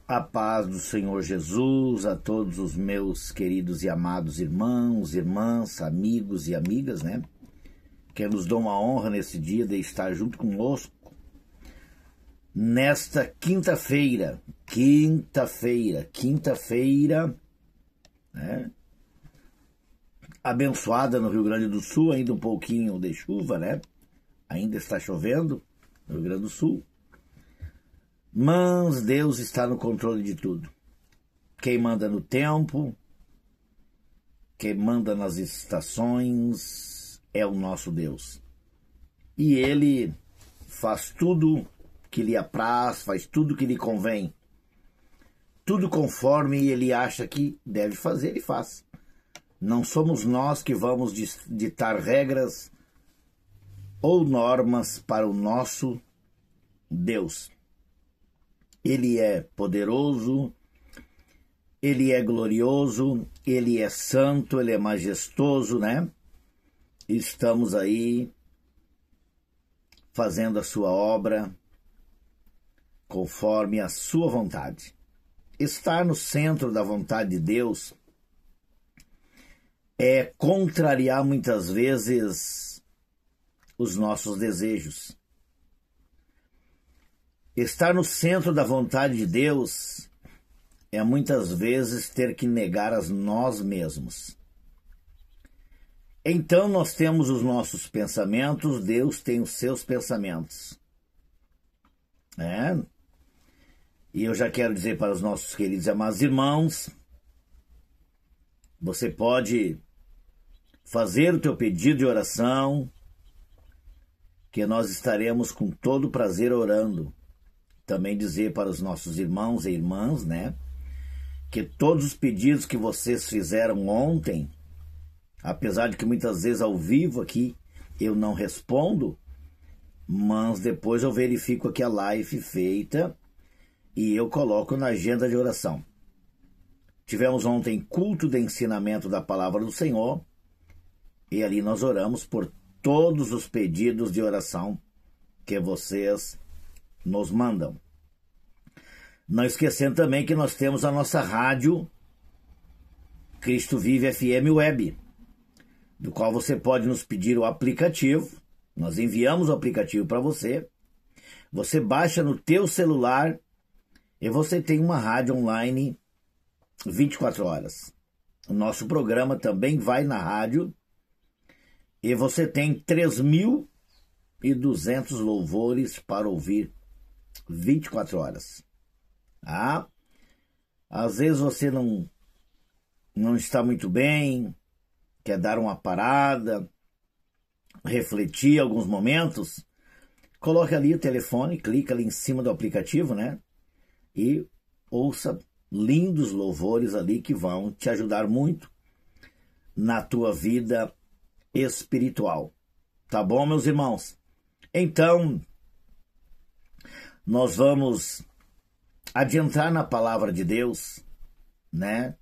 A paz do Senhor Jesus a todos os meus queridos e amados irmãos, irmãs, amigos e amigas, né? Que nos dão uma honra nesse dia de estar junto conosco. Nesta quinta-feira, né? Abençoada no Rio Grande do Sul, ainda um pouquinho de chuva, né? Ainda está chovendo no Rio Grande do Sul. Mas Deus está no controle de tudo. Quem manda no tempo, quem manda nas estações é o nosso Deus. E Ele faz tudo que lhe apraz, faz tudo que lhe convém. Tudo conforme Ele acha que deve fazer, Ele faz. Não somos nós que vamos ditar regras ou normas para o nosso Deus. Ele é poderoso, Ele é glorioso, Ele é santo, Ele é majestoso, né? Estamos aí fazendo a sua obra conforme a sua vontade. Estar no centro da vontade de Deus é contrariar muitas vezes os nossos desejos. Estar no centro da vontade de Deus é muitas vezes ter que negar a nós mesmos. Então nós temos os nossos pensamentos, Deus tem os seus pensamentos. E eu já quero dizer para os nossos queridos e amados irmãos, você pode fazer o teu pedido de oração, que nós estaremos com todo prazer orando. Também dizer para os nossos irmãos e irmãs, né, que todos os pedidos que vocês fizeram ontem, apesar de que muitas vezes ao vivo aqui eu não respondo, mas depois eu verifico aqui a live feita e eu coloco na agenda de oração. Tivemos ontem culto de ensinamento da palavra do Senhor e ali nós oramos por todos os pedidos de oração que vocês nos mandam. Não esquecendo também que nós temos a nossa rádio Cristo Vive FM Web, do qual você pode nos pedir o aplicativo. Nós enviamos o aplicativo para você. Você baixa no teu celular e você tem uma rádio online 24 horas. O nosso programa também vai na rádio e você tem 3.200 louvores para ouvir 24 horas. Às vezes você não está muito bem, quer dar uma parada, refletir alguns momentos, coloque ali o telefone, clica ali em cima do aplicativo, né? E ouça lindos louvores ali que vão te ajudar muito na tua vida espiritual. Tá bom, meus irmãos? Então, nós vamos adentrar na palavra de Deus, né?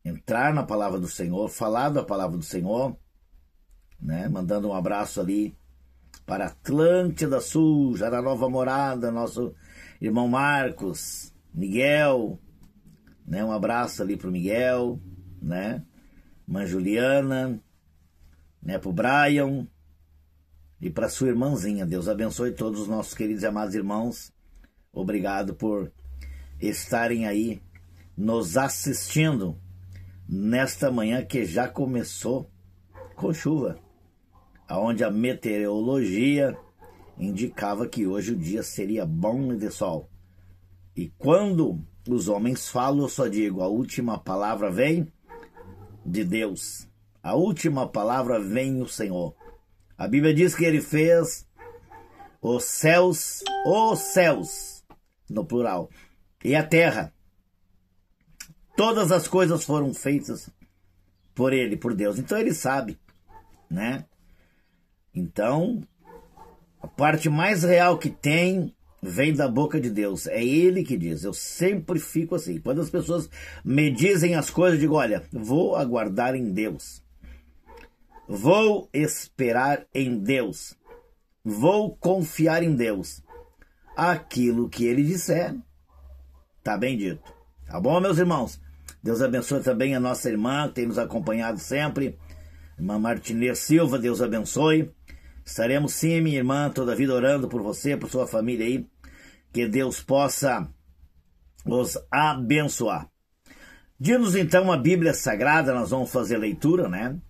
Entrar na palavra do Senhor, falar da palavra do Senhor, né? Mandando um abraço ali para Atlântida Sul, já na Nova Morada, nosso irmão Marcos, Miguel, né? Um abraço ali para o Miguel, né? Mãe Juliana, né? Para o Brian e para sua irmãzinha. Deus abençoe todos os nossos queridos e amados irmãos. Obrigado por estarem aí nos assistindo nesta manhã que já começou com chuva, onde a meteorologia indicava que hoje o dia seria bom de sol. E quando os homens falam, eu só digo, a última palavra vem de Deus. A última palavra vem do Senhor. A Bíblia diz que Ele fez os céus, no plural, e a terra. Todas as coisas foram feitas por Ele, por Deus. Então Ele sabe, né? Então, a parte mais real que tem vem da boca de Deus. É Ele que diz. Eu sempre fico assim. Quando as pessoas me dizem as coisas, eu digo, olha, vou aguardar em Deus. Vou esperar em Deus. Vou confiar em Deus. Aquilo que Ele disser, Tá bem dito. Tá bom, meus irmãos? Deus abençoe também a nossa irmã, que tem nos acompanhado sempre. Irmã Martinez Silva, Deus abençoe. Estaremos sim, minha irmã, toda a vida orando por você, por sua família aí. Que Deus possa os abençoar. Diz-nos então a Bíblia Sagrada, nós vamos fazer leitura, né?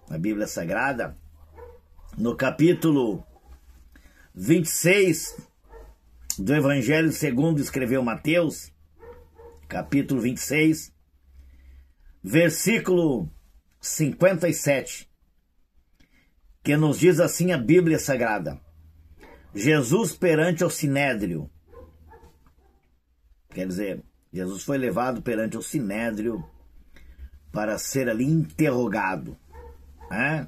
A Bíblia Sagrada, no capítulo 26 do Evangelho segundo escreveu Mateus, capítulo 26, versículo 57, que nos diz assim a Bíblia Sagrada: Jesus perante o Sinédrio. Quer dizer, Jesus foi levado perante o Sinédrio para ser ali interrogado, né,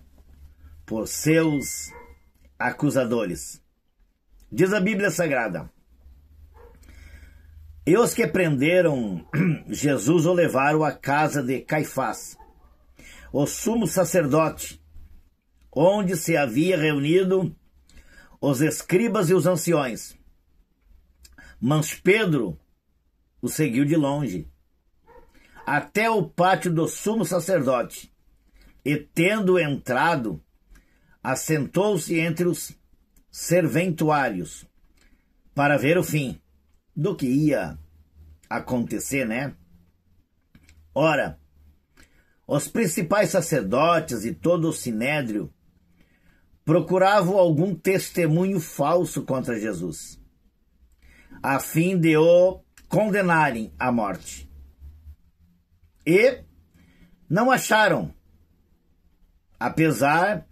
por seus acusadores. Diz a Bíblia Sagrada: e os que prenderam Jesus o levaram à casa de Caifás, o sumo sacerdote, onde se havia reunido os escribas e os anciões. Mas Pedro o seguiu de longe, até o pátio do sumo sacerdote, e tendo entrado, assentou-se entre os serventuários, para ver o fim do que ia acontecer, né? Ora, os principais sacerdotes e todo o sinédrio procuravam algum testemunho falso contra Jesus, a fim de o condenarem à morte. E não acharam, apesar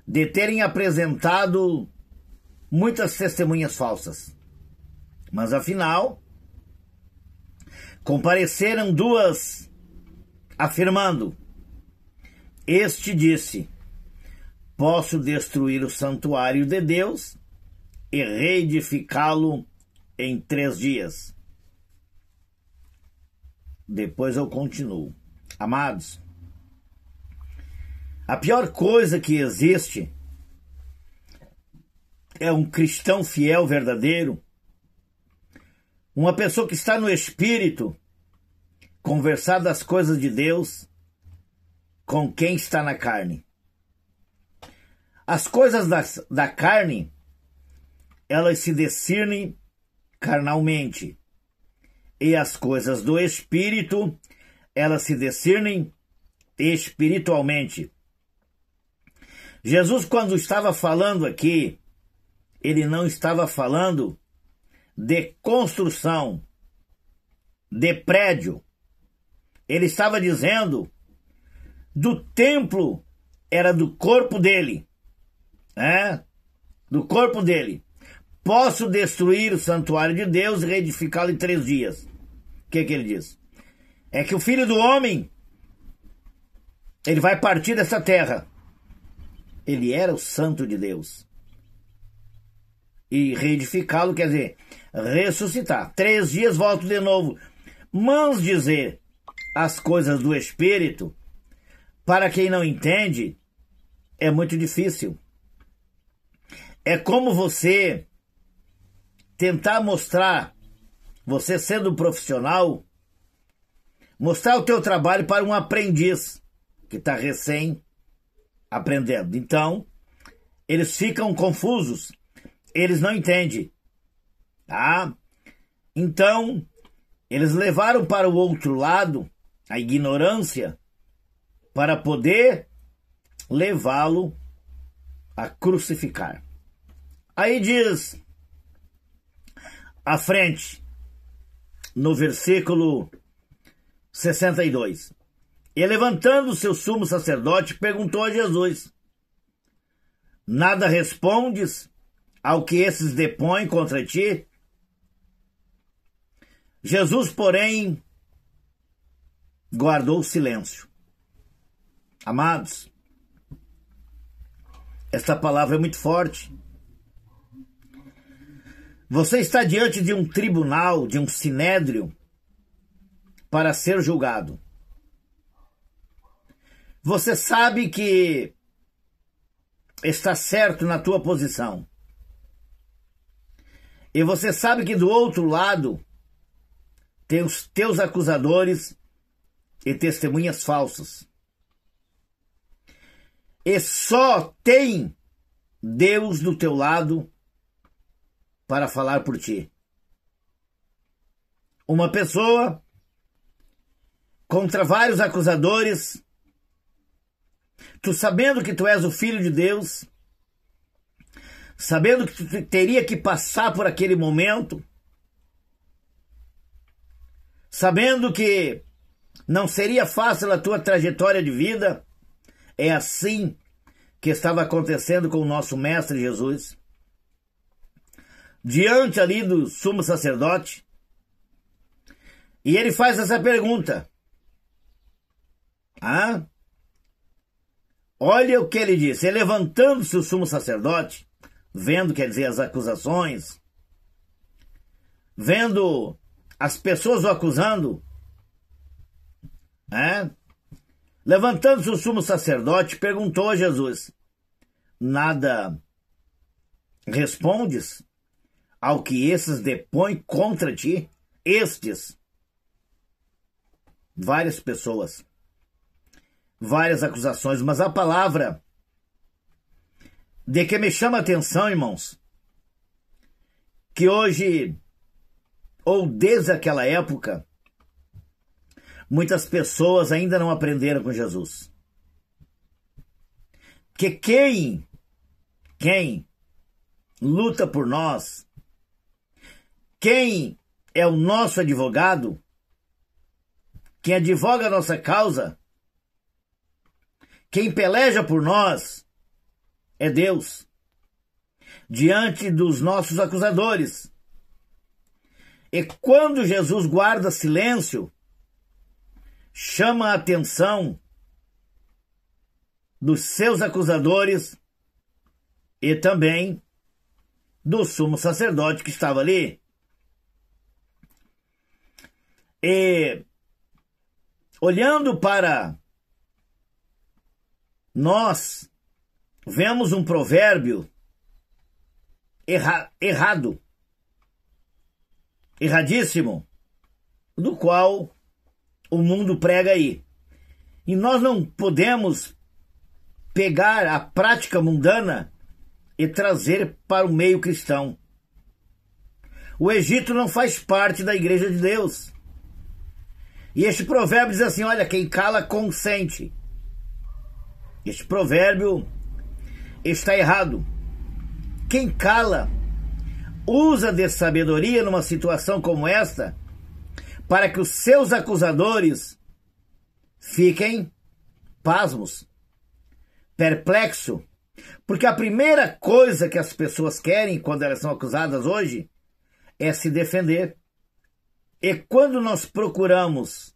de terem apresentado muitas testemunhas falsas. Mas afinal, compareceram duas, afirmando: este disse: posso destruir o santuário de Deus e reedificá-lo em 3 dias. Depois eu continuo. Amados, a pior coisa que existe é um cristão fiel, verdadeiro, uma pessoa que está no Espírito, conversar das coisas de Deus com quem está na carne. As coisas da carne, elas se discernem carnalmente, e as coisas do Espírito, elas se discernem espiritualmente. Jesus, quando estava falando aqui, ele não estava falando de construção, de prédio. Ele estava dizendo do templo, era do corpo dele, né? Do corpo dele. Posso destruir o santuário de Deus e reedificá-lo em 3 dias. O que ele diz? É que o Filho do Homem, ele vai partir dessa terra. Ele era o Santo de Deus. E reedificá-lo quer dizer ressuscitar. 3 dias volto de novo. Mas dizer as coisas do Espírito, para quem não entende, é muito difícil. É como você tentar mostrar, você sendo um profissional, mostrar o teu trabalho para um aprendiz que está recém aprendendo. Então, eles ficam confusos, eles não entendem. Tá? Então, eles levaram para o outro lado a ignorância para poder levá-lo a crucificar. Aí diz à frente, no versículo 62, e levantando seu sumo sacerdote, perguntou a Jesus: nada respondes ao que esses depõem contra ti? Jesus, porém, guardou silêncio. Amados, esta palavra é muito forte. Você está diante de um tribunal, de um sinédrio, para ser julgado. Você sabe que está certo na tua posição. E você sabe que do outro lado tem os teus acusadores e testemunhas falsas. E só tem Deus do teu lado para falar por ti. Uma pessoa contra vários acusadores, tu sabendo que tu és o Filho de Deus, sabendo que tu teria que passar por aquele momento, sabendo que não seria fácil a tua trajetória de vida, é assim que estava acontecendo com o nosso Mestre Jesus. Diante ali do sumo sacerdote, e ele faz essa pergunta. Olha o que ele disse. E levantando-se o sumo sacerdote, vendo, quer dizer, as acusações, vendo as pessoas o acusando, levantando-se o sumo sacerdote, perguntou a Jesus: nada respondes ao que esses depõem contra ti? Estes, várias pessoas, várias acusações, mas a palavra de que me chama a atenção, irmãos, que hoje, ou desde aquela época, muitas pessoas ainda não aprenderam com Jesus. Que quem luta por nós, quem é o nosso advogado, quem advoga a nossa causa, quem peleja por nós, é Deus, diante dos nossos acusadores. E quando Jesus guarda silêncio, chama a atenção dos seus acusadores e também do sumo sacerdote que estava ali. E olhando para nós, vemos um provérbio erradíssimo, do qual o mundo prega aí. E nós não podemos pegar a prática mundana e trazer para o meio cristão. O Egito não faz parte da Igreja de Deus. E este provérbio diz assim: olha, quem cala consente. Este provérbio está errado. Quem cala usa de sabedoria numa situação como esta para que os seus acusadores fiquem pasmos, perplexos, porque a primeira coisa que as pessoas querem quando elas são acusadas hoje é se defender. E quando nós procuramos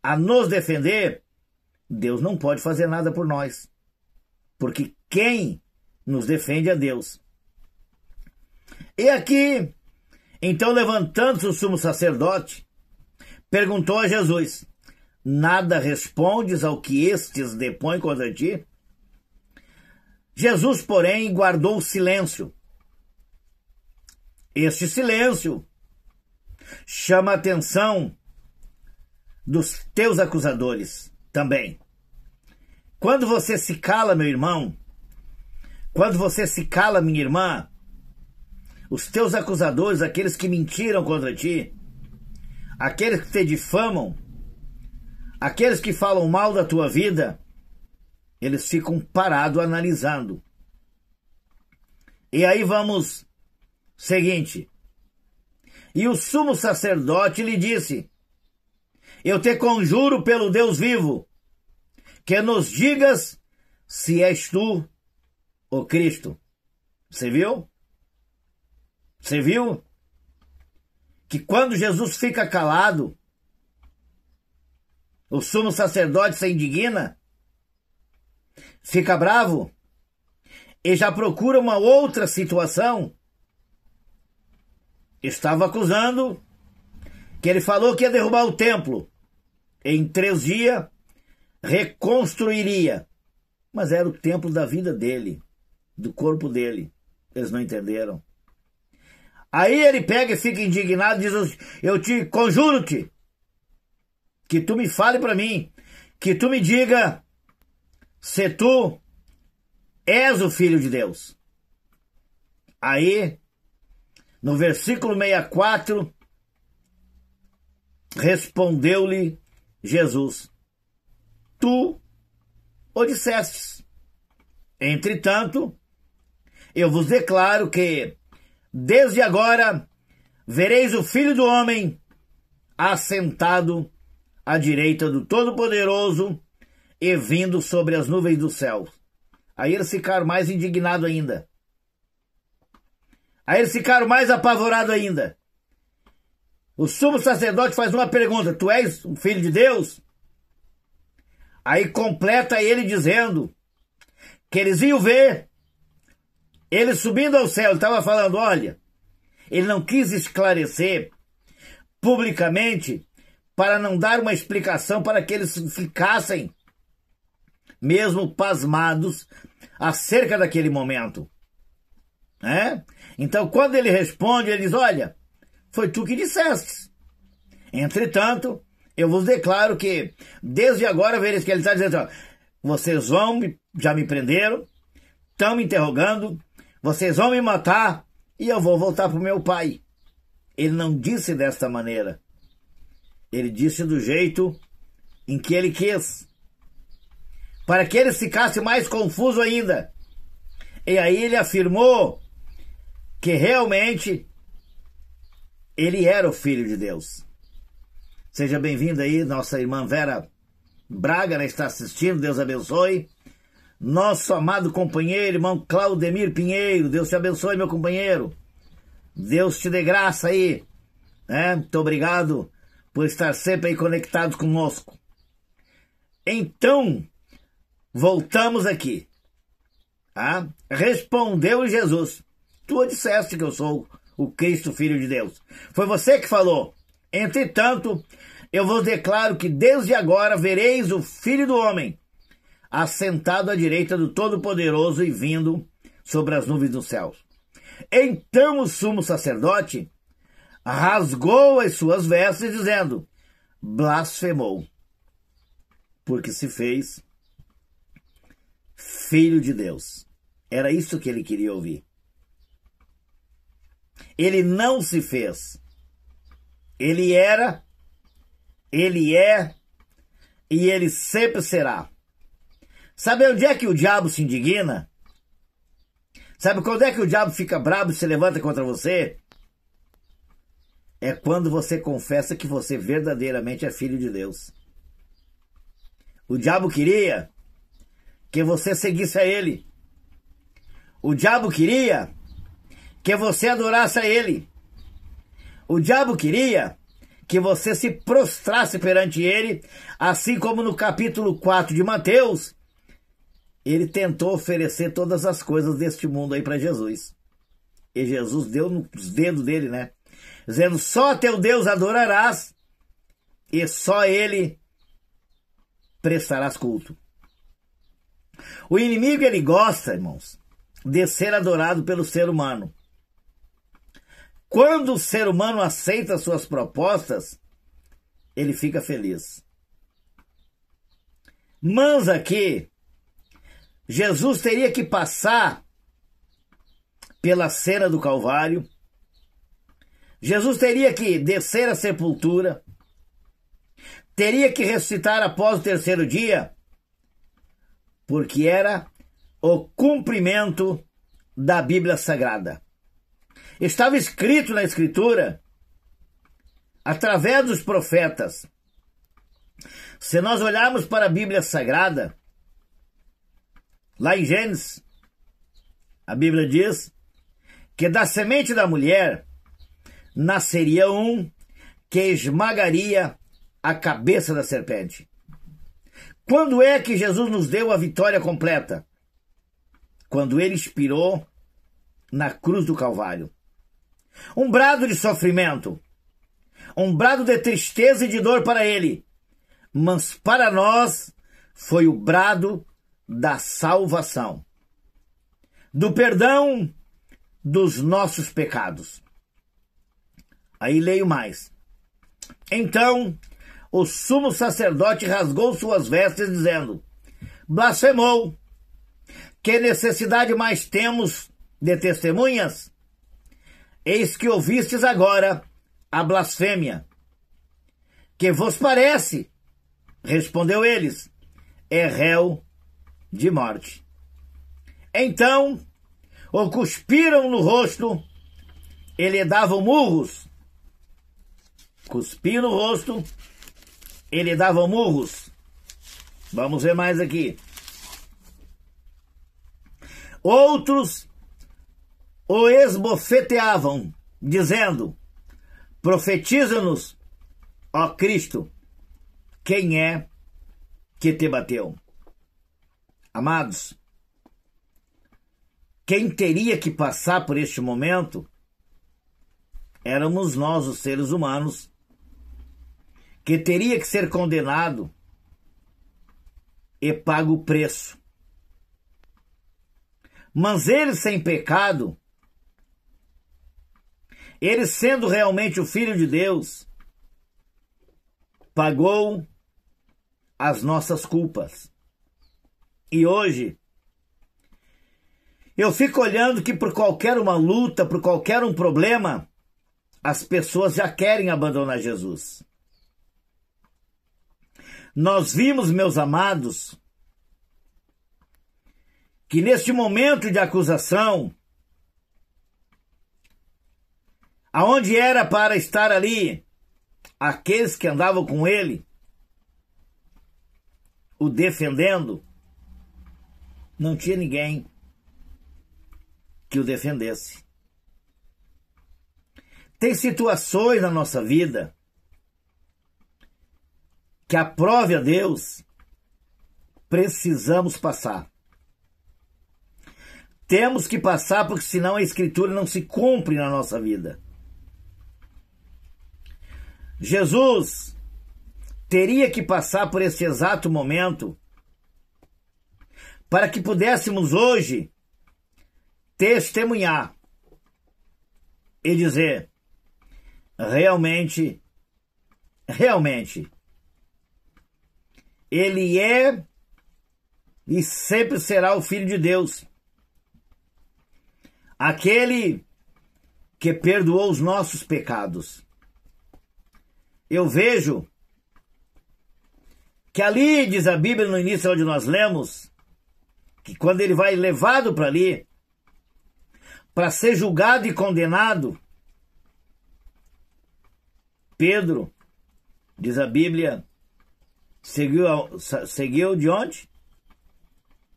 a nos defender, Deus não pode fazer nada por nós, porque quem nos defende é Deus. E aqui, então, levantando-se o sumo sacerdote, perguntou a Jesus: nada respondes ao que estes depõem contra ti? Jesus, porém, guardou silêncio. Este silêncio chama a atenção dos teus acusadores também. Quando você se cala, meu irmão, quando você se cala, minha irmã, os teus acusadores, aqueles que mentiram contra ti, aqueles que te difamam, aqueles que falam mal da tua vida, eles ficam parados analisando. E aí vamos, seguinte. E o sumo sacerdote lhe disse: eu te conjuro pelo Deus vivo, que nos digas se és tu o Cristo. Você viu? Você viu? Que quando Jesus fica calado, o sumo sacerdote se indigna, fica bravo e já procura uma outra situação. Estava acusando que ele falou que ia derrubar o templo. Em 3 dias reconstruiria. Mas era o templo da vida dele, do corpo dele. Eles não entenderam. Aí ele pega e fica indignado e diz: eu te conjuro-te, que tu me fale para mim, que tu me diga se tu és o Filho de Deus. Aí, no versículo 64, respondeu-lhe Jesus: tu o dissestes. Entretanto, eu vos declaro que, desde agora, vereis o Filho do Homem assentado à direita do Todo-Poderoso e vindo sobre as nuvens do céu. Aí eles ficaram mais indignados ainda. Aí eles ficaram mais apavorados ainda. O sumo sacerdote faz uma pergunta: tu és o Filho de Deus? Aí completa ele dizendo que eles iam ver ele subindo ao céu. Ele estava falando, olha, ele não quis esclarecer publicamente para não dar uma explicação para que eles ficassem mesmo pasmados acerca daquele momento. Então, quando ele responde, ele diz: olha, foi tu que disseste. Entretanto, eu vos declaro que, desde agora, vereis que ele está dizendo: ó, vocês já me prenderam, estão me interrogando, vocês vão me matar e eu vou voltar para o meu pai. Ele não disse desta maneira. Ele disse do jeito em que ele quis, para que eles ficassem mais confusos ainda. E aí ele afirmou que realmente ele era o Filho de Deus. Seja bem-vinda aí, nossa irmã Vera Braga, né, está assistindo, Deus abençoe. Nosso amado companheiro, irmão Claudemir Pinheiro, Deus te abençoe, meu companheiro. Deus te dê graça aí. Muito obrigado por estar sempre aí conectado conosco. Então, voltamos aqui. Respondeu Jesus: tu disseste que eu sou o Cristo, Filho de Deus. Foi você que falou. Entretanto, eu vos declaro que desde agora vereis o Filho do Homem assentado à direita do Todo-Poderoso e vindo sobre as nuvens dos céus. Então o sumo sacerdote rasgou as suas vestes, dizendo: blasfemou, porque se fez Filho de Deus. Era isso que ele queria ouvir. Ele não se fez. Ele era, ele é e ele sempre será. Sabe onde é que o diabo se indigna? Sabe quando é que o diabo fica bravo e se levanta contra você? É quando você confessa que você verdadeiramente é filho de Deus. O diabo queria que você seguisse a ele. O diabo queria que você adorasse a ele. O diabo queria que você se prostrasse perante ele, assim como no capítulo 4 de Mateus, ele tentou oferecer todas as coisas deste mundo aí para Jesus. E Jesus deu nos dedos dele, né? Dizendo: só a teu Deus adorarás e só ele prestarás culto. O inimigo, ele gosta, irmãos, de ser adorado pelo ser humano. Quando o ser humano aceita suas propostas, ele fica feliz. Mas aqui, Jesus teria que passar pela cena do Calvário. Jesus teria que descer à sepultura. Teria que ressuscitar após o terceiro dia, porque era o cumprimento da Bíblia Sagrada. Estava escrito na Escritura, através dos profetas. Se nós olharmos para a Bíblia Sagrada, lá em Gênesis, a Bíblia diz que da semente da mulher nasceria um que esmagaria a cabeça da serpente. Quando é que Jesus nos deu a vitória completa? Quando ele expirou na cruz do Calvário. Um brado de sofrimento, um brado de tristeza e de dor para ele, mas para nós foi o brado da salvação, do perdão dos nossos pecados. Aí leio mais. Então o sumo sacerdote rasgou suas vestes, dizendo: blasfemou! Que necessidade mais temos de testemunhas? Eis que ouvistes agora a blasfêmia. Que vos parece? Respondeu eles: é réu de morte. Então o cuspiram no rosto e lhe davam murros. Cuspiam no rosto e lhe davam murros. Vamos ver mais aqui. Outros o esbofeteavam, dizendo: profetiza-nos, ó Cristo, quem é que te bateu? Amados, quem teria que passar por este momento éramos nós, os seres humanos, que teria que ser condenado e pago o preço. Mas ele sem pecado, ele sendo realmente o Filho de Deus, pagou as nossas culpas. E hoje, eu fico olhando que por qualquer uma luta, por qualquer um problema, as pessoas já querem abandonar Jesus. Nós vimos, meus amados, que neste momento de acusação, aonde era para estar ali aqueles que andavam com ele, o defendendo, não tinha ninguém que o defendesse. Tem situações na nossa vida que aprove a Deus, precisamos passar. Temos que passar, porque senão a Escritura não se cumpre na nossa vida. Jesus teria que passar por esse exato momento para que pudéssemos hoje testemunhar e dizer: realmente, ele é e sempre será o Filho de Deus, aquele que perdoou os nossos pecados. Eu vejo que ali, diz a Bíblia no início onde nós lemos, que quando ele vai levado para ali, para ser julgado e condenado, Pedro, diz a Bíblia, seguiu de onde?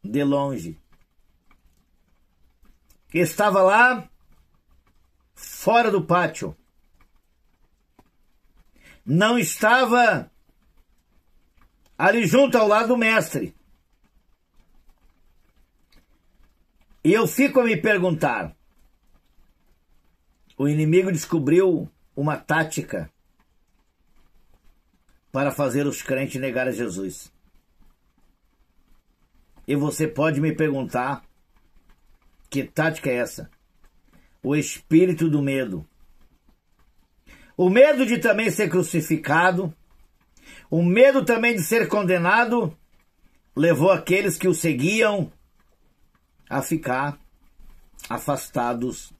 De longe. Estava lá, fora do pátio. Não estava ali junto ao lado do mestre. E eu fico a me perguntar, o inimigo descobriu uma tática para fazer os crentes negar a Jesus. E você pode me perguntar, que tática é essa? O espírito do medo. O medo de também ser crucificado, o medo também de ser condenado, levou aqueles que o seguiam a ficar afastados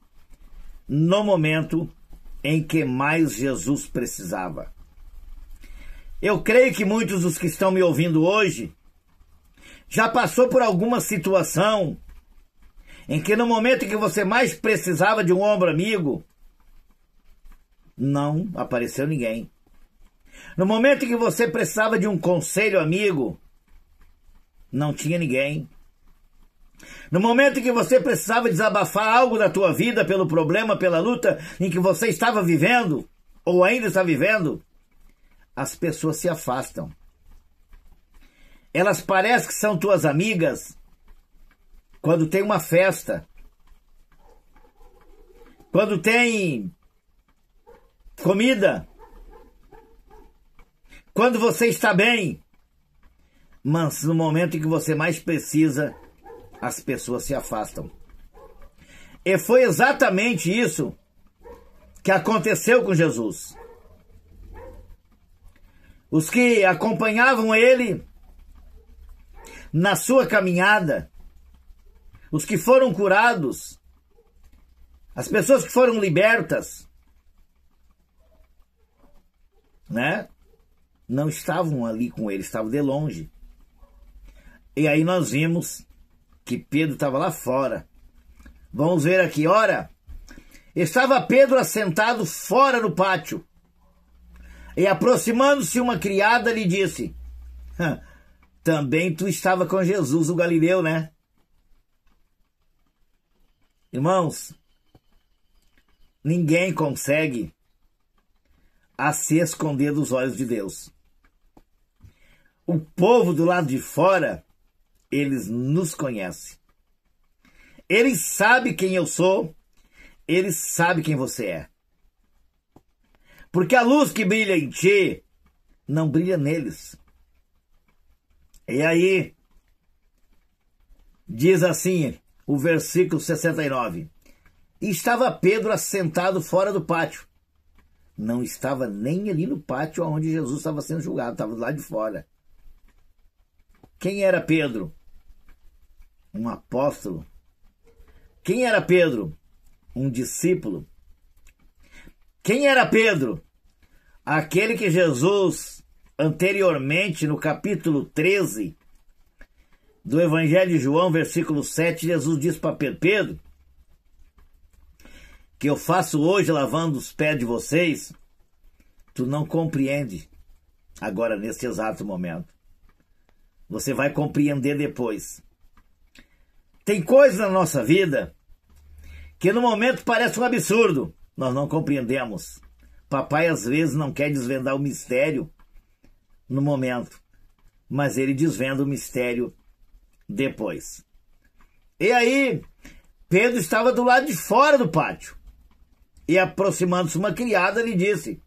no momento em que mais Jesus precisava. Eu creio que muitos dos que estão me ouvindo hoje já passou por alguma situação em que no momento em que você mais precisava de um ombro amigo, não apareceu ninguém. No momento em que você precisava de um conselho amigo, não tinha ninguém. No momento em que você precisava desabafar algo da tua vida pelo problema, pela luta em que você estava vivendo, ou ainda está vivendo, as pessoas se afastam. Elas parecem que são tuas amigas quando tem uma festa, quando tem comida, quando você está bem, mas no momento em que você mais precisa, as pessoas se afastam. E foi exatamente isso que aconteceu com Jesus. Os que acompanhavam ele na sua caminhada, os que foram curados, as pessoas que foram libertas, né? Não estavam ali com ele, estavam de longe. E aí nós vimos que Pedro estava lá fora. Vamos ver aqui, ora, estava Pedro assentado fora no pátio. E aproximando-se uma criada lhe disse: também tu estava com Jesus, o Galileu, né? Irmãos, ninguém consegue se esconder dos olhos de Deus. O povo do lado de fora, eles nos conhecem. Eles sabem quem eu sou, eles sabem quem você é. Porque a luz que brilha em ti não brilha neles. E aí, diz assim o versículo 69. E estava Pedro assentado fora do pátio. Não estava nem ali no pátio onde Jesus estava sendo julgado, estava do lado de fora. Quem era Pedro? Um apóstolo. Quem era Pedro? Um discípulo. Quem era Pedro? Aquele que Jesus, anteriormente, no capítulo 13 do Evangelho de João, versículo 7, Jesus diz para Pedro: Pedro, que eu faço hoje lavando os pés de vocês, tu não compreende agora, nesse exato momento. Você vai compreender depois. Tem coisas na nossa vida que no momento parece um absurdo. Nós não compreendemos. Papai às vezes não quer desvendar o mistério no momento, mas ele desvenda o mistério depois. E aí, Pedro estava do lado de fora do pátio. E aproximando-se uma criada, lhe disse: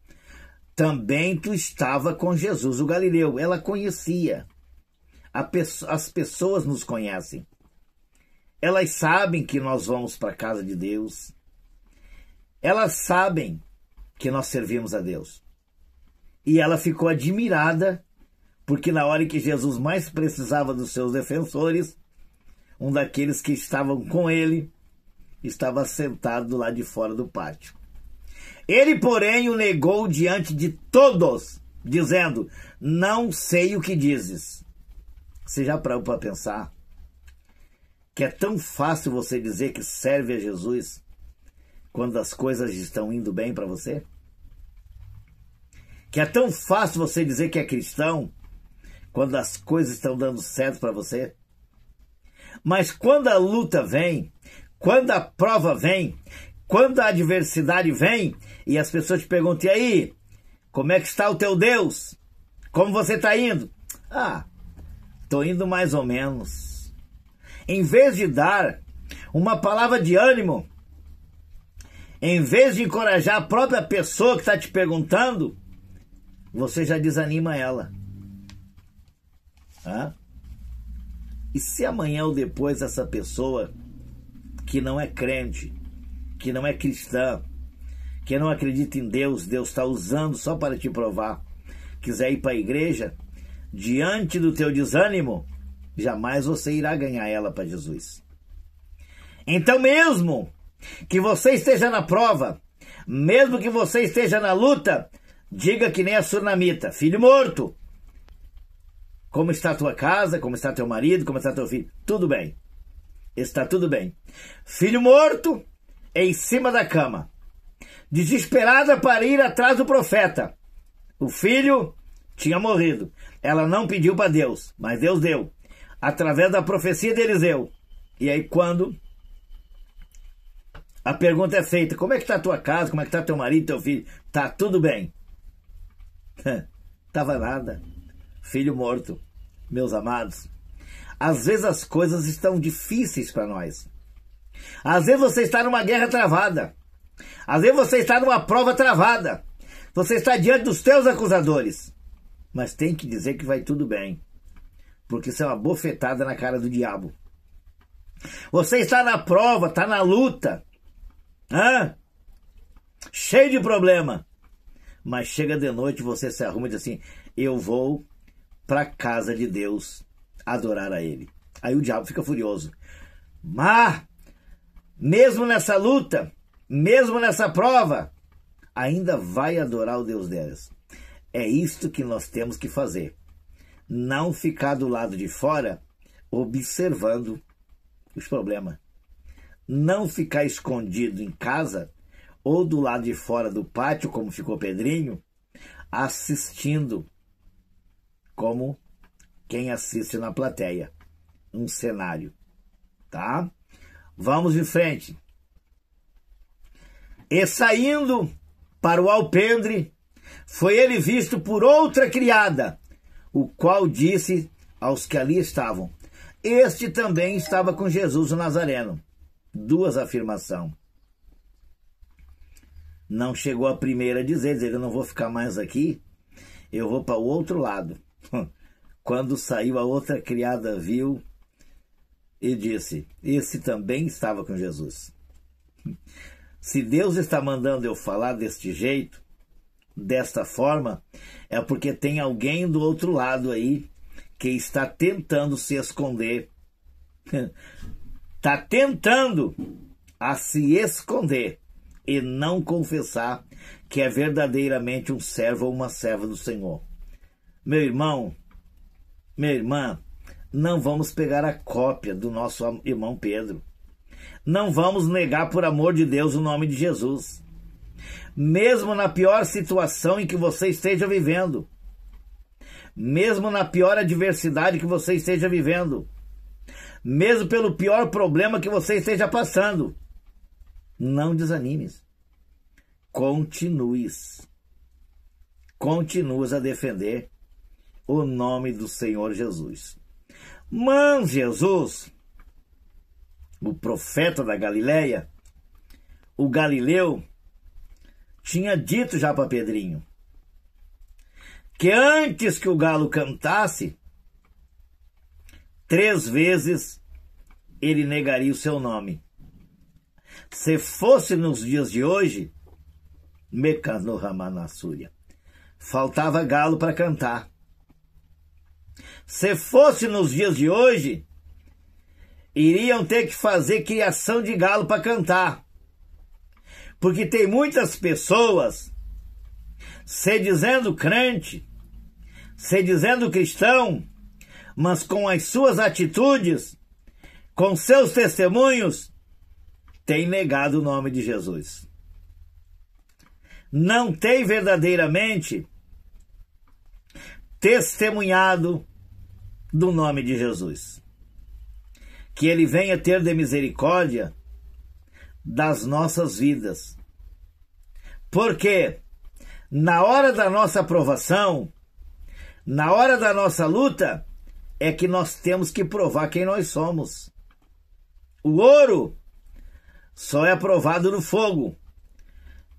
também tu estava com Jesus, o Galileu. Ela conhecia. As pessoas nos conhecem. Elas sabem que nós vamos para a casa de Deus. Elas sabem que nós servimos a Deus. E ela ficou admirada, porque na hora em que Jesus mais precisava dos seus defensores, um daqueles que estavam com ele estava sentado lá de fora do pátio. Ele, porém, o negou diante de todos, dizendo: não sei o que dizes. Você já parou para pensar que é tão fácil você dizer que serve a Jesus quando as coisas estão indo bem para você? Que é tão fácil você dizer que é cristão quando as coisas estão dando certo para você? Mas quando a luta vem, quando a prova vem, quando a adversidade vem e as pessoas te perguntam: e aí, como é que está o teu Deus? Como você está indo? Estou indo mais ou menos. Em vez de dar uma palavra de ânimo, em vez de encorajar a própria pessoa que está te perguntando, você já desanima ela. E se amanhã ou depois essa pessoa que não é crente, que não é cristã, que não acredita em Deus, Deus está usando só para te provar, quiser ir para a igreja, diante do teu desânimo, jamais você irá ganhar ela para Jesus. Então, mesmo que você esteja na prova, mesmo que você esteja na luta, diga que nem a Sunamita: filho morto, como está a tua casa, como está teu marido, como está teu filho? Tudo bem, está tudo bem. Filho morto em cima da cama, desesperada para ir atrás do profeta. O filho tinha morrido. Ela não pediu para Deus, mas Deus deu, através da profecia de Eliseu. E aí, quando a pergunta é feita: como é que está a tua casa, como é que está teu marido, teu filho? Tá tudo bem. Tava nada. Filho morto. Meus amados, às vezes as coisas estão difíceis para nós. Às vezes você está numa guerra travada. Às vezes você está numa prova travada. Você está diante dos teus acusadores. Mas tem que dizer que vai tudo bem, porque isso é uma bofetada na cara do diabo. Você está na prova, está na luta. cheio de problema. Mas chega de noite, você se arruma e diz assim, eu vou para a casa de Deus adorar a Ele. Aí o diabo fica furioso. Mas, mesmo nessa luta, mesmo nessa prova, ainda vai adorar o Deus delas. É isto que nós temos que fazer. Não ficar do lado de fora observando os problemas. Não ficar escondido em casa ou do lado de fora do pátio, como ficou Pedrinho, assistindo como quem assiste na plateia. Um cenário. Tá? Vamos de frente. E saindo para o alpendre, foi ele visto por outra criada, o qual disse aos que ali estavam, este também estava com Jesus o Nazareno. Duas afirmações. Não chegou a primeira a dizer, eu não vou ficar mais aqui, eu vou para o outro lado. Quando saiu, a outra criada viu e disse, esse também estava com Jesus. Se Deus está mandando eu falar deste jeito, desta forma, é porque tem alguém do outro lado aí que está tentando se esconder. Está tentando a se esconder e não confessar que é verdadeiramente um servo ou uma serva do Senhor. Meu irmão, minha irmã, não vamos pegar a cópia do nosso irmão Pedro. Não vamos negar, por amor de Deus, o nome de Jesus. Mesmo na pior situação em que você esteja vivendo, mesmo na pior adversidade que você esteja vivendo, mesmo pelo pior problema que você esteja passando, não desanimes. Continues a defender o nome do Senhor Jesus. Mas Jesus, o profeta da Galileia, o Galileu, tinha dito já para Pedrinho que antes que o galo cantasse, 3 vezes ele negaria o seu nome. Se fosse nos dias de hoje, faltava galo para cantar. Se fosse nos dias de hoje, iriam ter que fazer criação de galo para cantar. Porque tem muitas pessoas se dizendo crente, se dizendo cristão, mas com as suas atitudes, com seus testemunhos, tem negado o nome de Jesus. Não tem verdadeiramente testemunhado do nome de Jesus. Que Ele venha ter de misericórdia das nossas vidas. Porque na hora da nossa provação, na hora da nossa luta, é que nós temos que provar quem nós somos. O ouro só é provado no fogo,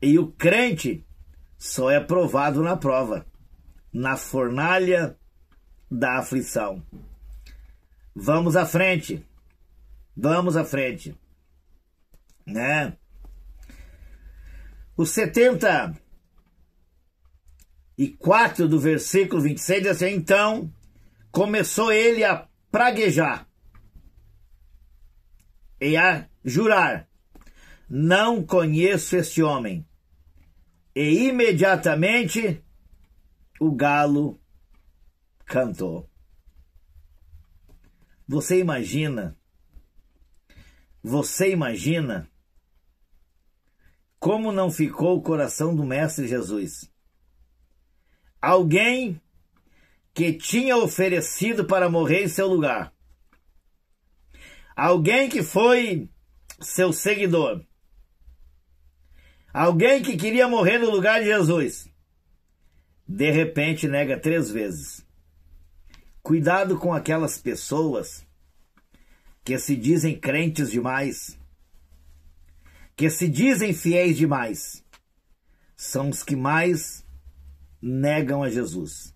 e o crente só é provado na prova, na fornalha da aflição. Vamos à frente. Vamos à frente. Né? O 74 do versículo 26 diz assim, então começou ele a praguejar e a jurar, não conheço este homem. E imediatamente o galo cantou. Você imagina como não ficou o coração do Mestre Jesus? Alguém que tinha oferecido para morrer em seu lugar. Alguém que foi seu seguidor. Alguém que queria morrer no lugar de Jesus. De repente nega 3 vezes. Cuidado com aquelas pessoas que se dizem crentes demais, que se dizem fiéis demais. São os que mais negam a Jesus.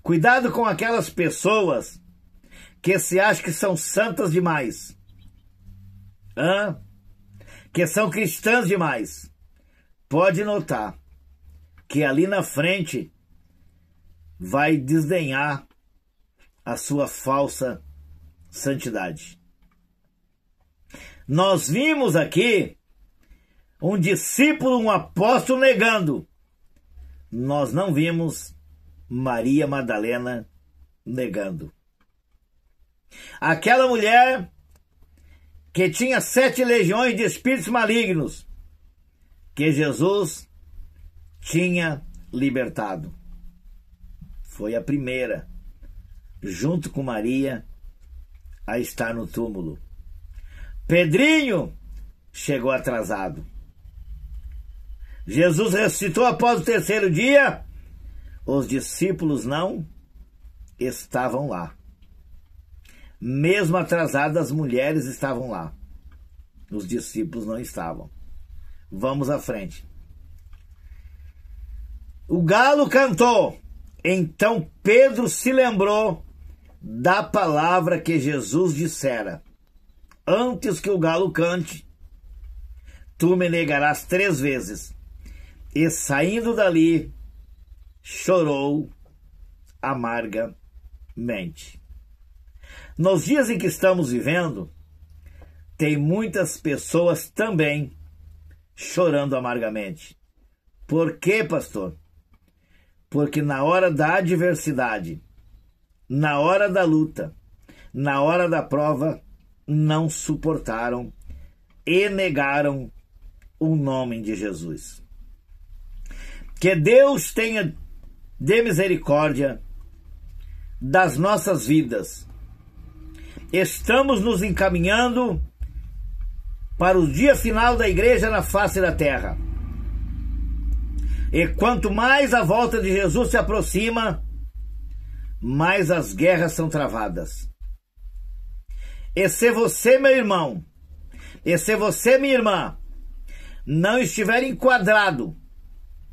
Cuidado com aquelas pessoas que se acham que são santas demais, que são cristãs demais. pode notar que ali na frente vai desdenhar a sua falsa santidade. Nós vimos aqui um discípulo, um apóstolo negando. Nós não vimos Maria Madalena negando. Aquela mulher que tinha 7 legiões de espíritos malignos, que Jesus tinha libertado. Foi a primeira, junto com Maria, a estar no túmulo. Pedrinho chegou atrasado. Jesus ressuscitou após o 3º dia. Os discípulos não estavam lá. Mesmo atrasadas, as mulheres estavam lá. Os discípulos não estavam. Vamos à frente. O galo cantou. Então Pedro se lembrou da palavra que Jesus dissera: antes que o galo cante, tu me negarás 3 vezes. E saindo dali, chorou amargamente. Nos dias em que estamos vivendo, tem muitas pessoas também chorando amargamente. Por quê, pastor? Porque na hora da adversidade, na hora da luta, na hora da prova, não suportaram e negaram o nome de Jesus. Que Deus tenha de misericórdia das nossas vidas. Estamos nos encaminhando para o dia final da igreja na face da terra. E quanto mais a volta de Jesus se aproxima, mais as guerras são travadas. E se você, meu irmão, e se você, minha irmã, não estiver enquadrado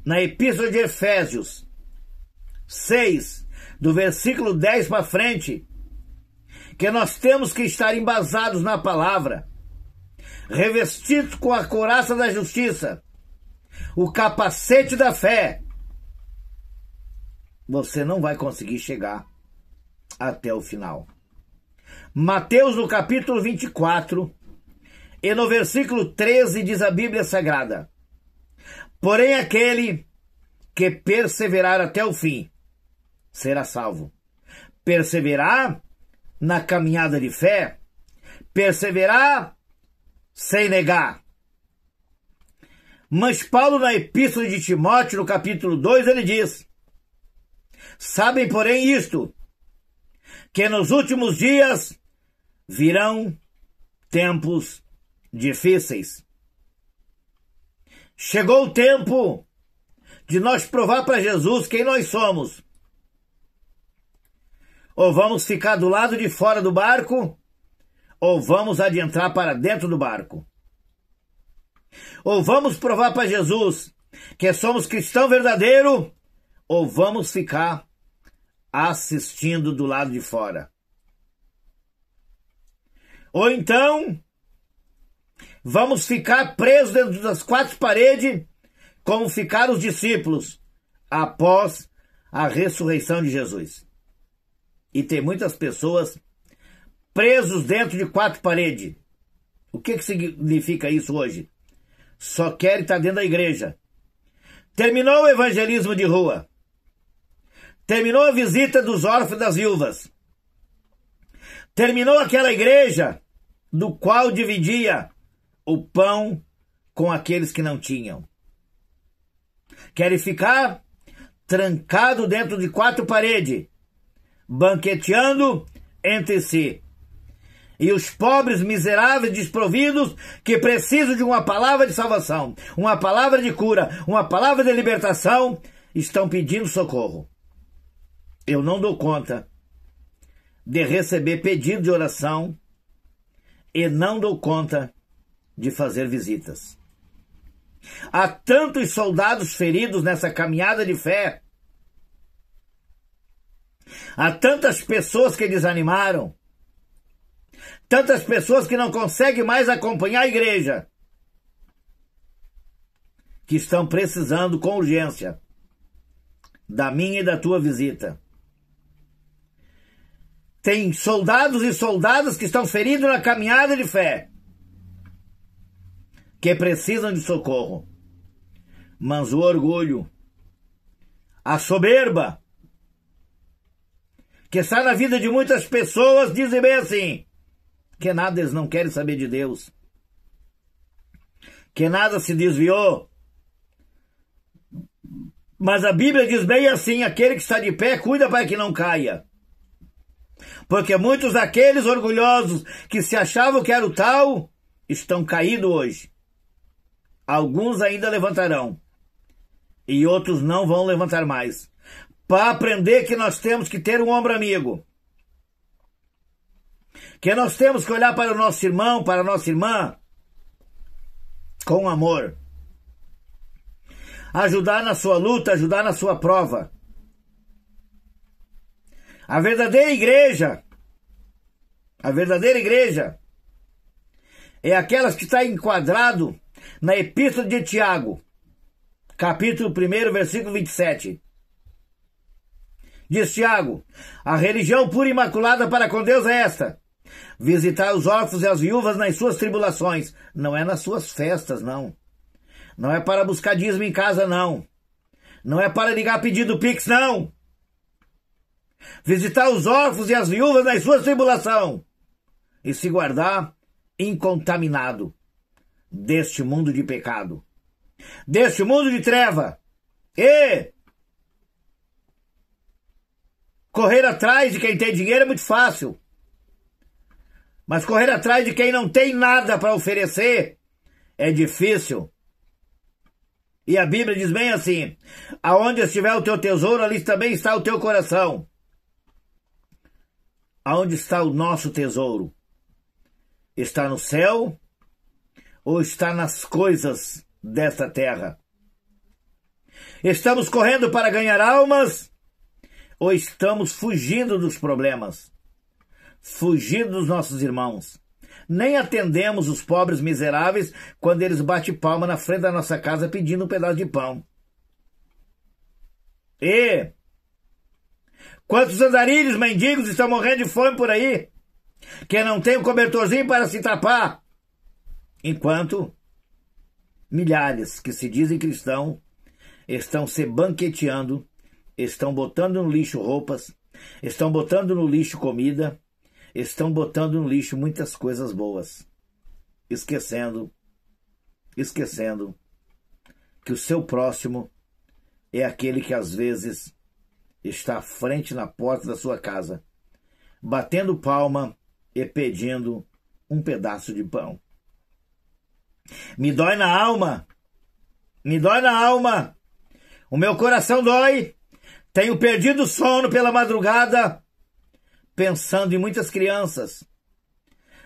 na Epístola de Efésios 6, do versículo 10 para frente, que nós temos que estar embasados na palavra, revestidos com a couraça da justiça, o capacete da fé, você não vai conseguir chegar até o final. Mateus, no capítulo 24, e no versículo 13, diz a Bíblia Sagrada: porém aquele que perseverar até o fim será salvo. Perseverar na caminhada de fé, perseverar sem negar. Mas Paulo, na Epístola de Timóteo, no capítulo 2, ele diz: sabem, porém, isto, que nos últimos dias virão tempos difíceis. Chegou o tempo de nós provar para Jesus quem nós somos. Ou vamos ficar do lado de fora do barco, ou vamos adentrar para dentro do barco. Ou vamos provar para Jesus que somos cristão verdadeiro, ou vamos ficar assistindo do lado de fora. Ou então, vamos ficar presos dentro das 4 paredes, como ficaram os discípulos após a ressurreição de Jesus. E tem muitas pessoas presos dentro de 4 paredes. O que significa isso hoje? Só querem estar dentro da igreja. Terminou o evangelismo de rua. Terminou a visita dos órfãos e das viúvas. Terminou aquela igreja do qual dividia o pão com aqueles que não tinham. Querem ficar trancado dentro de 4 paredes, banqueteando entre si. E os pobres, miseráveis, desprovidos, que precisam de uma palavra de salvação, uma palavra de cura, uma palavra de libertação, estão pedindo socorro. Eu não dou conta de receber pedido de oração e não dou conta de fazer visitas. Há tantos soldados feridos nessa caminhada de fé. Há tantas pessoas que desanimaram. Tantas pessoas que não conseguem mais acompanhar a igreja. que estão precisando com urgência da minha e da tua visita. Tem soldados e soldadas que estão feridos na caminhada de fé, que precisam de socorro. Mas o orgulho, a soberba, que está na vida de muitas pessoas, dizem bem assim, que nada eles não querem saber de Deus, que nada se desviou. Mas a Bíblia diz bem assim, aquele que está de pé, cuida para que não caia. Porque muitos daqueles orgulhosos que se achavam que era o tal, estão caídos hoje. Alguns ainda levantarão, e outros não vão levantar mais. Para aprender que nós temos que ter um ombro amigo, que nós temos que olhar para o nosso irmão, para a nossa irmã, com amor. Ajudar na sua luta, ajudar na sua prova. A verdadeira igreja é aquela que está enquadrado na Epístola de Tiago, capítulo 1, versículo 27. Diz Tiago, a religião pura e imaculada para com Deus é esta: visitar os órfãos e as viúvas nas suas tribulações. Não é nas suas festas, não. Não é para buscar dízimo em casa, não. Não é para ligar pedido Pix, não. Visitar os órfãos e as viúvas nas suas tribulações e se guardar incontaminado deste mundo de pecado, deste mundo de treva, e correr atrás de quem tem dinheiro é muito fácil, mas correr atrás de quem não tem nada para oferecer é difícil. E a Bíblia diz bem assim, aonde estiver o teu tesouro, ali também está o teu coração. Aonde está o nosso tesouro? Está no céu ou está nas coisas desta terra? Estamos correndo para ganhar almas ou estamos fugindo dos problemas? Fugindo dos nossos irmãos? Nem atendemos os pobres miseráveis quando eles batem palma na frente da nossa casa pedindo um pedaço de pão. E quantos andarilhos, mendigos estão morrendo de fome por aí, que não tem um cobertorzinho para se tapar, enquanto milhares que se dizem cristãos estão se banqueteando, estão botando no lixo roupas, estão botando no lixo comida, estão botando no lixo muitas coisas boas, esquecendo que o seu próximo é aquele que às vezes está à frente na porta da sua casa, batendo palma e pedindo um pedaço de pão. Me dói na alma, o meu coração dói, tenho perdido o sono pela madrugada, pensando em muitas crianças,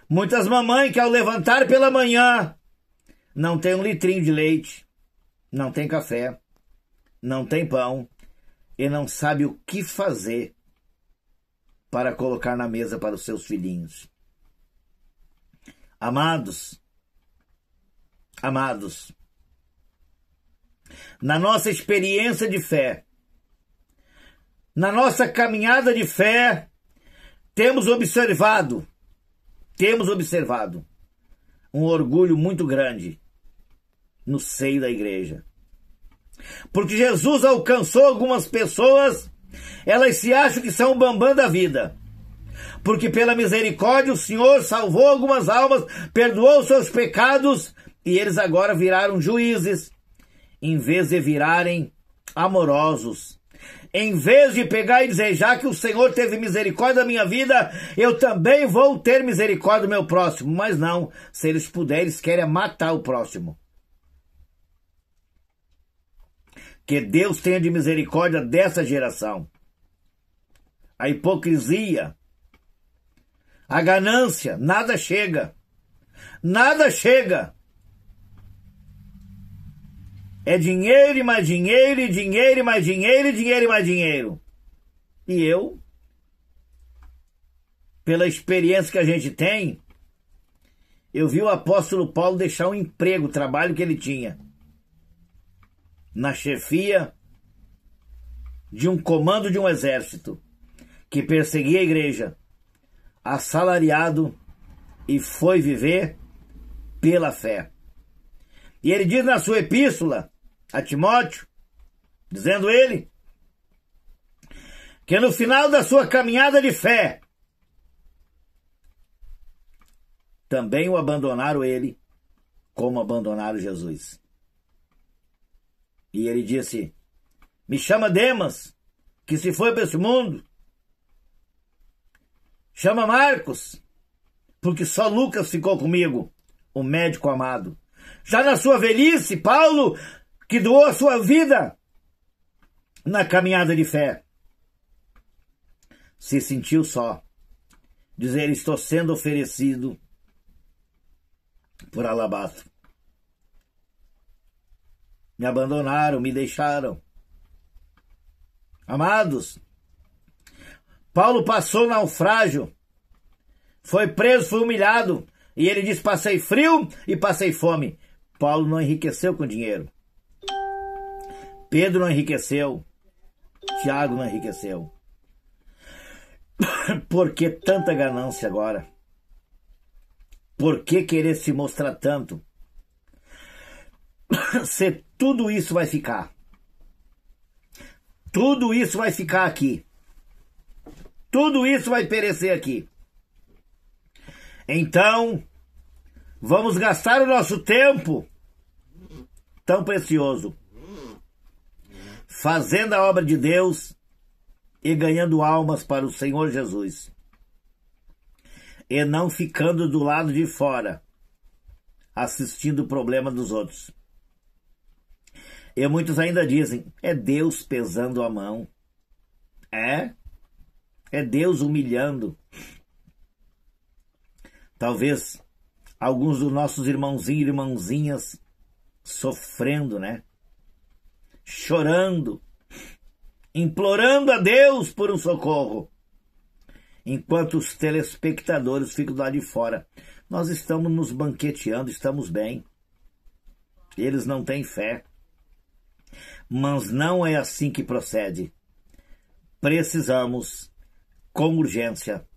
muitas mamães que ao levantar pela manhã não tem um litrinho de leite, não tem café, não tem pão e não sabe o que fazer para colocar na mesa para os seus filhinhos. Amados, na nossa experiência de fé, na nossa caminhada de fé, temos observado um orgulho muito grande no seio da igreja. Porque Jesus alcançou algumas pessoas, elas se acham que são o bambam da vida. Porque pela misericórdia o Senhor salvou algumas almas, perdoou seus pecados, e eles agora viraram juízes, em vez de virarem amorosos. Em vez de pegar e dizer, já que o Senhor teve misericórdia da minha vida, eu também vou ter misericórdia do meu próximo. Mas não, se eles puderem, eles querem matar o próximo. Que Deus tenha de misericórdia dessa geração. A hipocrisia, a ganância, nada chega. Nada chega. É dinheiro e mais dinheiro, e dinheiro e mais dinheiro, e dinheiro e mais dinheiro. E eu, pela experiência que a gente tem, eu vi o apóstolo Paulo deixar um emprego, o trabalho que ele tinha. na chefia de um comando de um exército que perseguia a igreja, assalariado, e foi viver pela fé. E ele diz na sua epístola a Timóteo, dizendo ele, que no final da sua caminhada de fé, também o abandonaram ele, como abandonaram Jesus. E ele disse, me chama Demas, que se foi para esse mundo. Chama Marcos, porque só Lucas ficou comigo, o médico amado. Já na sua velhice, Paulo, que doou a sua vida na caminhada de fé, se sentiu só. Dizer, estou sendo oferecido por alabastro. Me abandonaram, me deixaram. Amados, Paulo passou naufrágio, foi preso, foi humilhado, e ele diz, passei frio e passei fome. Paulo não enriqueceu com dinheiro. Pedro não enriqueceu. Tiago não enriqueceu. Por que tanta ganância agora? Por que querer se mostrar tanto? Se tudo isso vai ficar. Tudo isso vai ficar aqui. Tudo isso vai perecer aqui. Então, vamos gastar o nosso tempo tão precioso fazendo a obra de Deus e ganhando almas para o Senhor Jesus. E não ficando do lado de fora, assistindo o problema dos outros. E muitos ainda dizem, é Deus pesando a mão. É Deus humilhando. Talvez alguns dos nossos irmãozinhos e irmãzinhas sofrendo, né? Chorando, implorando a Deus por um socorro, enquanto os telespectadores ficam lá de fora. Nós estamos nos banqueteando, estamos bem. Eles não têm fé. Mas não é assim que procede. Precisamos, com urgência,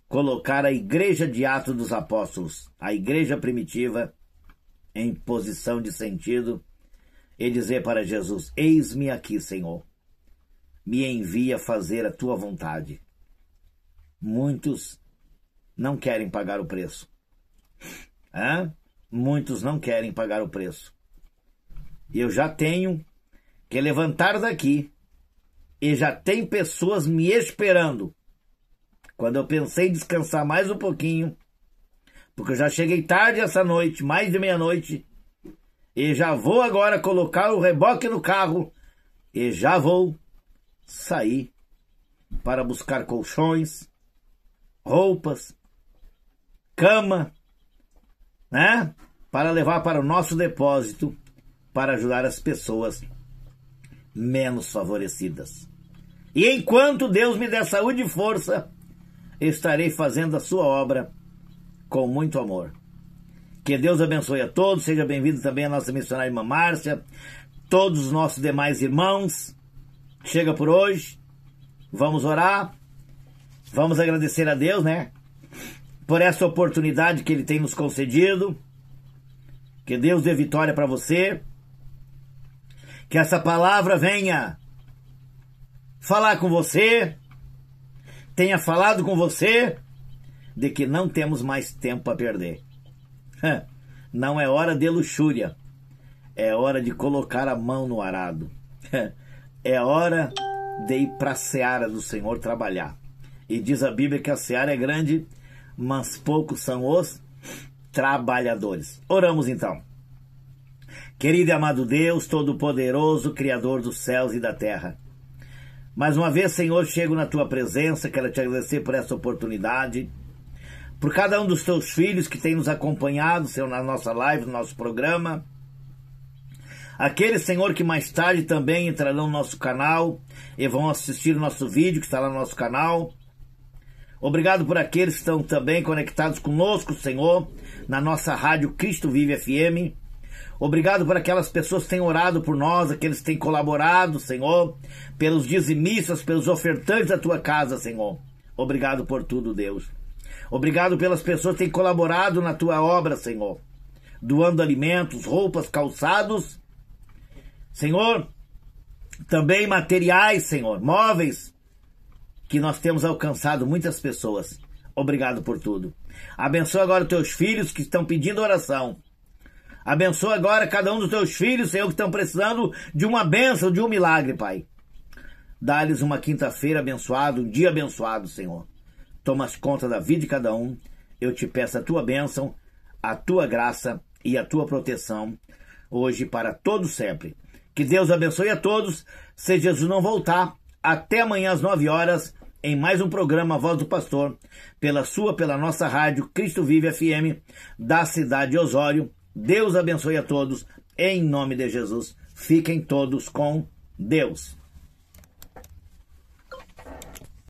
colocar a igreja de Atos dos Apóstolos, a igreja primitiva, em posição de sentido e dizer para Jesus, eis-me aqui, Senhor, me envia fazer a tua vontade. Muitos não querem pagar o preço. Muitos não querem pagar o preço. Eu já tenho que levantar daqui e já tem pessoas me esperando. Quando eu pensei em descansar mais um pouquinho, porque eu já cheguei tarde essa noite, mais de meia-noite, e já vou agora colocar o reboque no carro e já vou sair para buscar colchões, roupas, cama, né? Para levar para o nosso depósito para ajudar as pessoas menos favorecidas. E enquanto Deus me der saúde e força, estarei fazendo a sua obra com muito amor. Que Deus abençoe a todos, seja bem-vindo também a nossa missionária irmã Márcia, todos os nossos demais irmãos. Chega por hoje, vamos orar, vamos agradecer a Deus, né? Por essa oportunidade que Ele tem nos concedido. Que Deus dê vitória para você. Que essa palavra venha falar com você, tenha falado com você, de que não temos mais tempo a perder. Não é hora de luxúria, é hora de colocar a mão no arado. É hora de ir para a seara do Senhor trabalhar. E diz a Bíblia que a seara é grande, mas poucos são os trabalhadores. Oramos então. Querido e amado Deus, Todo-Poderoso, Criador dos céus e da terra, mais uma vez, Senhor, chego na Tua presença, quero te agradecer por essa oportunidade, por cada um dos Teus filhos que tem nos acompanhado, Senhor, na nossa live, no nosso programa, aqueles, Senhor, que mais tarde também entrarão no nosso canal e vão assistir o nosso vídeo que está lá no nosso canal. Obrigado por aqueles que estão também conectados conosco, Senhor, na nossa rádio Cristo Vive FM. Obrigado por aquelas pessoas que têm orado por nós, aqueles que têm colaborado, Senhor, pelos dizimistas, pelos ofertantes da tua casa, Senhor. Obrigado por tudo, Deus. Obrigado pelas pessoas que têm colaborado na tua obra, Senhor, doando alimentos, roupas, calçados, Senhor, também materiais, Senhor, móveis, que nós temos alcançado muitas pessoas. Obrigado por tudo. Abençoa agora os teus filhos que estão pedindo oração. Abençoa agora cada um dos teus filhos, Senhor, que estão precisando de uma bênção, de um milagre, Pai. Dá-lhes uma quinta-feira abençoada, um dia abençoado, Senhor. Tomas conta da vida de cada um. Eu te peço a tua bênção, a tua graça e a tua proteção, hoje para todos sempre. Que Deus abençoe a todos. Se Jesus não voltar, até amanhã às 9 horas, em mais um programa Voz do Pastor, pela nossa rádio Cristo Vive FM, da cidade de Osório. Deus abençoe a todos, em nome de Jesus. Fiquem todos com Deus.